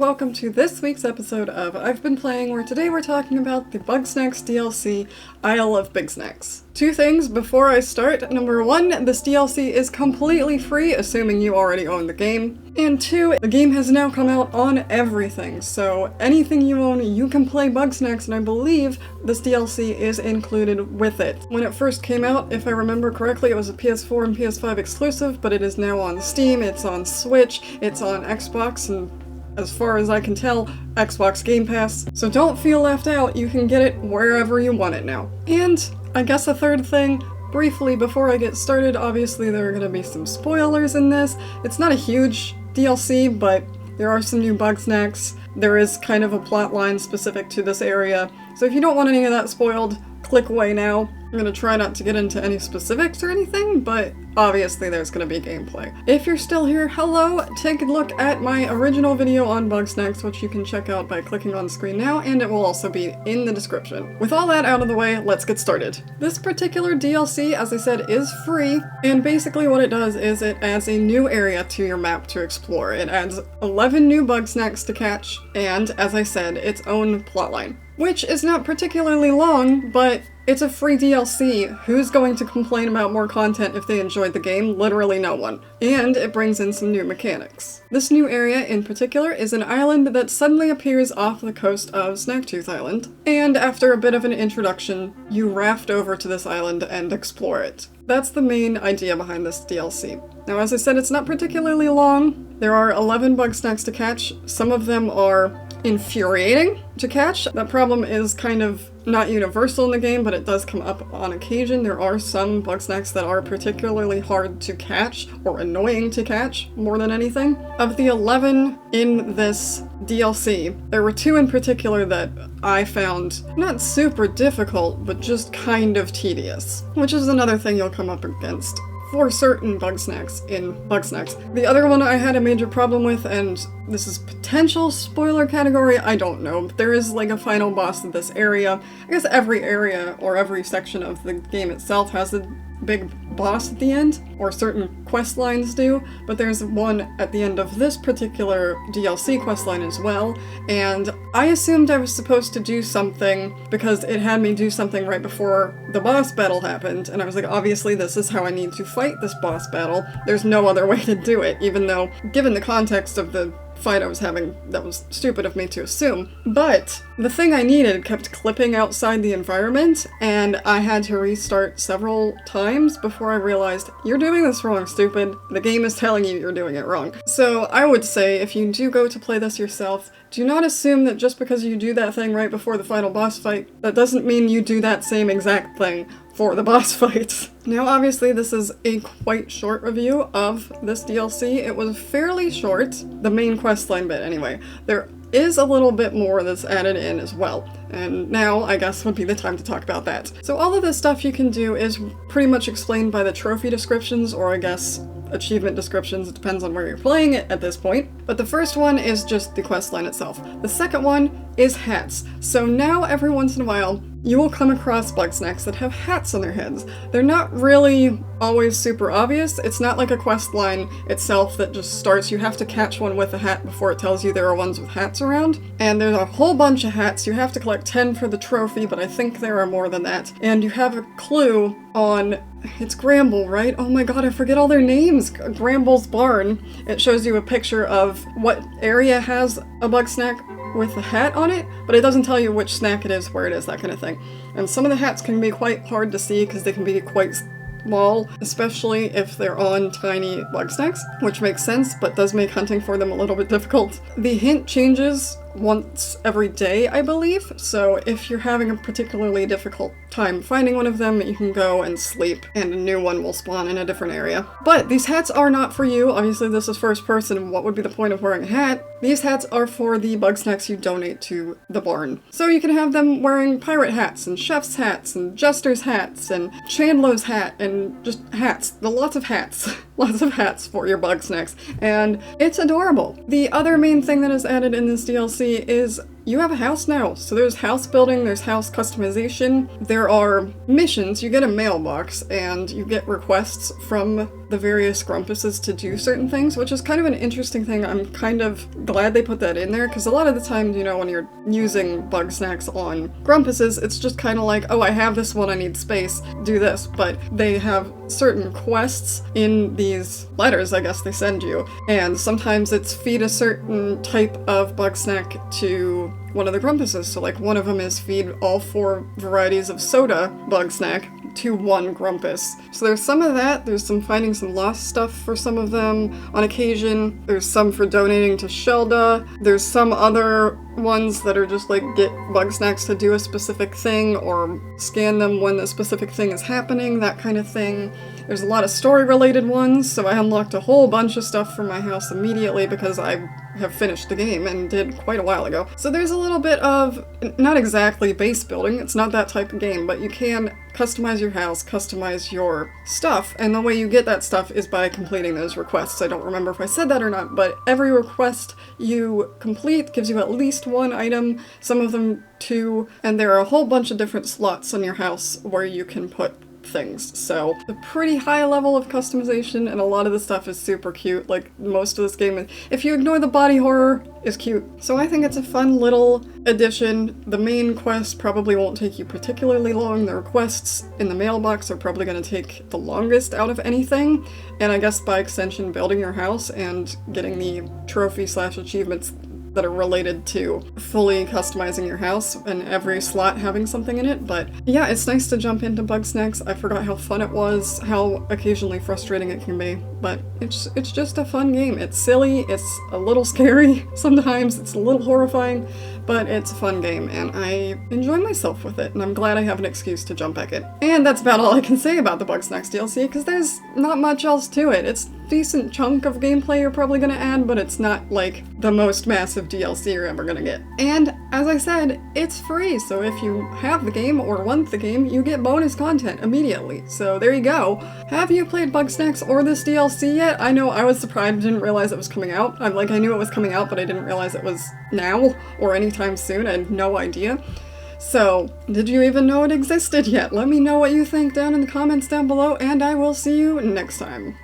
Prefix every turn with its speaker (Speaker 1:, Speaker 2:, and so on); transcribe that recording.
Speaker 1: welcome to this week's episode of I've Been Playing, where today we're talking about the Bugsnax DLC, Isle of Bigsnax. Two things before I start. Number one, this DLC is completely free, assuming you already own the game. And two, the game has now come out on everything, so anything you own, you can play Bugsnax, and I believe this DLC is included with it. When it first came out, if I remember correctly, it was a PS4 and PS5 exclusive, but it is now on Steam, it's on Switch, it's on Xbox, and as far as I can tell, Xbox Game Pass. So don't feel left out, you can get it wherever you want it now. And I guess a third thing, briefly before I get started, obviously there are going to be some spoilers in this. It's not a huge DLC, but there are some new Bugsnax. There is kind of a plot line specific to this area. So if you don't want any of that spoiled, click away now. I'm going to try not to get into any specifics or anything, but obviously there's going to be gameplay. If you're still here, hello! Take a look at my original video on Bugsnax, which you can check out by clicking on screen now, and it will also be in the description. With all that out of the way, let's get started. This particular DLC, as I said, is free, and basically what it does is it adds a new area to your map to explore. It adds 11 new Bugsnax to catch, and, as I said, its own plotline. Which is not particularly long, but it's a free DLC. Who's going to complain about more content if they enjoyed the game? Literally no one. And it brings in some new mechanics. This new area in particular is an island that suddenly appears off the coast of Snaktooth Island. And after a bit of an introduction, you raft over to this island and explore it. That's the main idea behind this DLC. Now, as I said, it's not particularly long. There are 11 Bugsnax to catch. Some of them are infuriating to catch. That problem is kind of not universal in the game, but it does come up on occasion. There are some Bugsnax that are particularly hard to catch, or annoying to catch, more than anything. Of the 11 in this DLC, there were two in particular that I found not super difficult, but just kind of tedious, which is another thing you'll come up against for certain Bugsnax in Bugsnax. The other one I had a major problem with, and this is potential spoiler category, I don't know, but there is like a final boss of this area. I guess every area or every section of the game itself has a big boss at the end, or certain quest lines do, but there's one at the end of this particular DLC quest line as well, and I assumed I was supposed to do something because it had me do something right before the boss battle happened, and I was like, obviously this is how I need to fight this boss battle. There's no other way to do it, even though, given the context of the fight I was having, that was stupid of me to assume. But the thing I needed kept clipping outside the environment, and I had to restart several times before I realized, you're doing this wrong, stupid. The game is telling you you're doing it wrong. So I would say, if you do go to play this yourself, do not assume that just because you do that thing right before the final boss fight, that doesn't mean you do that same exact thing for the boss fight. Now, obviously, this is a quite short review of this DLC. It was fairly short, the main questline bit anyway. There is a little bit more that's added in as well, and now I guess would be the time to talk about that. So all of this stuff you can do is pretty much explained by the trophy descriptions, or I guess achievement descriptions. It depends on where you're playing it at this point. But the first one is just the questline itself. The second one is hats. So now every once in a while, you will come across Bugsnax that have hats on their heads. They're not really always super obvious. It's not like a quest line itself that just starts, you have to catch one with a hat before it tells you there are ones with hats around. And there's a whole bunch of hats. You have to collect 10 for the trophy, but I think there are more than that. And you have a clue on, it's Gramble, right? Oh my god, I forget all their names. Gramble's Barn. It shows you a picture of what area has a Bugsnax with a hat on it, but it doesn't tell you which snack it is, where it is, that kind of thing. And some of the hats can be quite hard to see because they can be quite small, especially if they're on tiny Bugsnax, which makes sense, but does make hunting for them a little bit difficult. The hint changes once every day, I believe, so if you're having a particularly difficult time finding one of them, you can go and sleep, and a new one will spawn in a different area. But these hats are not for you. Obviously, this is first person, and what would be the point of wearing a hat? These hats are for the Bugsnax you donate to the barn. So you can have them wearing pirate hats, and chef's hats, and jester's hats, and Chandler's hat, and just hats. Lots of hats. Lots of hats for your Bugsnax, and it's adorable. The other main thing that is added in this DLC is you have a house now. So there's house building, there's house customization, there are missions. You get a mailbox and you get requests from the various Grumpuses to do certain things, which is kind of an interesting thing. I'm kind of glad they put that in there, because a lot of the time, you know, when you're using Bugsnax on Grumpuses, it's just kind of like, oh, I have this one, I need space, do this. But they have certain quests in these letters, I guess they send you, and sometimes it's feed a certain type of Bugsnax to one of the Grumpuses. So like one of them is feed all 4 varieties of soda Bugsnax to one Grumpus. So there's some of that, there's some finding some lost stuff for some of them on occasion, there's some for donating to Shelda, there's some other ones that are just like get Bugsnax to do a specific thing or scan them when the specific thing is happening, that kind of thing. There's a lot of story related ones, so I unlocked a whole bunch of stuff for my house immediately because I have finished the game and did quite a while ago. So there's a little bit of, not exactly base building, it's not that type of game, but you can customize your house, customize your stuff, and the way you get that stuff is by completing those requests. I don't remember if I said that or not, but every request you complete gives you at least 1 item, some of them 2, and there are a whole bunch of different slots in your house where you can put things. So a pretty high level of customization, and a lot of the stuff is super cute. Like most of this game, if you ignore the body horror, is cute. So I think it's a fun little addition. The main quest probably won't take you particularly long. The requests in the mailbox are probably going to take the longest out of anything, and I guess by extension building your house and getting the trophy/achievements that are related to fully customizing your house and every slot having something in it. But yeah, it's nice to jump into Bugsnax. I forgot how fun it was, how occasionally frustrating it can be, but it's just a fun game. It's silly, it's a little scary sometimes, it's a little horrifying, but it's a fun game, and I enjoy myself with it, and I'm glad I have an excuse to jump back in. And that's about all I can say about the Bugsnax DLC, because there's not much else to it. It's a decent chunk of gameplay you're probably gonna add, but it's not like the most massive DLC you're ever gonna get. And as I said, it's free, so if you have the game or want the game, you get bonus content immediately. So there you go. Have you played Bugsnax or this DLC yet? I know I was surprised, I didn't realize it was coming out. I knew it was coming out, but I didn't realize it was now or anytime soon. I had no idea. So, did you even know it existed yet? Let me know what you think down in the comments down below, and I will see you next time.